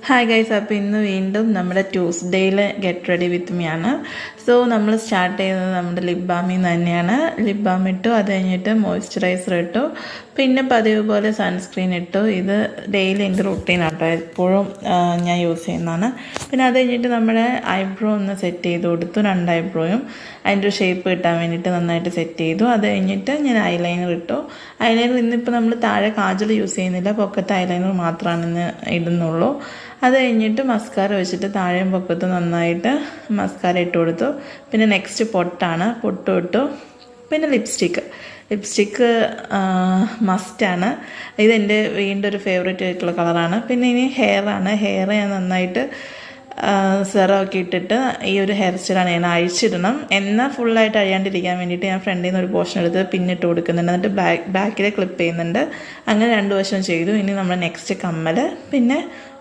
Hi guys, അപ്പോൾ ഇന്ന് വീണ്ടും നമ്മുടെ ട്യൂസ്ഡേയിൽ ഗെറ്റ് റെഡി വിത്ത് മീ ആണ്. സോ നമ്മൾ സ്റ്റാർട്ട് ചെയ്യുന്നത് നമ്മുടെ ലിപ് ബാമിൽ നിന്ന് തന്നെയാണ്. ലിപ് ബാം ഇട്ടു, അത് കഴിഞ്ഞിട്ട് മോയ്സ്ചറൈസർ ഇട്ടു, പിന്നെ പതിവ് പോലെ സൺസ്ക്രീൻ ഇട്ടു. ഇത് ഡെയിലി എൻ്റെ റുട്ടീനാട്ടോ, എപ്പോഴും ഞാൻ യൂസ് ചെയ്യുന്നതാണ്. പിന്നെ അത് കഴിഞ്ഞിട്ട് നമ്മുടെ ഐബ്രോ ഒന്ന് സെറ്റ് ചെയ്ത് കൊടുത്തു, 2 ഐബ്രോയും അതിൻ്റെ ഒരു ഷേപ്പ് കിട്ടാൻ വേണ്ടിയിട്ട് നന്നായിട്ട് സെറ്റ് ചെയ്തു. അത് കഴിഞ്ഞിട്ട് ഞാൻ ഐലൈനർ ഇട്ടു. ഐലൈനർ ഇന്നിപ്പോൾ നമ്മൾ താഴെ കാജൽ യൂസ് ചെയ്യുന്നില്ല, പൊക്കത്തെ ഐലൈനർ മാത്രമാണ് ഇന്ന് ഇടുന്നുള്ളൂ. അത് കഴിഞ്ഞിട്ട് മസ്കാര വെച്ചിട്ട് താഴെയും പൊക്കത്ത് നന്നായിട്ട് മസ്കാര ഇട്ട് കൊടുത്തു. പിന്നെ നെക്സ്റ്റ് പൊട്ടും ഇട്ടു. പിന്നെ ലിപ്സ്റ്റിക്ക് മസ്റ്റാണ്. ഇതെൻ്റെ വീണ്ടും ഒരു ഫേവറേറ്റ് ആയിട്ടുള്ള കളറാണ്. പിന്നെ ഇനി ഹെയർ ഞാൻ നന്നായിട്ട് സെറമൊക്കെ ഇട്ടിട്ട് ഈ ഒരു ഹെയർ സ്റ്റൈലാണ് ഞാൻ അഴിച്ചിടണം. എന്നാൽ ഫുള്ളായിട്ട് അഴിയാണ്ടിരിക്കാൻ വേണ്ടിയിട്ട് ഞാൻ ഫ്രണ്ടിൽ നിന്ന് ഒരു പോർഷൻ എടുത്ത് പിന്നിട്ട് കൊടുക്കുന്നുണ്ട്, എന്നിട്ട് ബാക്കിൽ ക്ലിപ്പ് ചെയ്യുന്നുണ്ട്. അങ്ങനെ 2 വശം ചെയ്തു. ഇനി നമ്മൾ നെക്സ്റ്റ് കമ്മൽ, പിന്നെ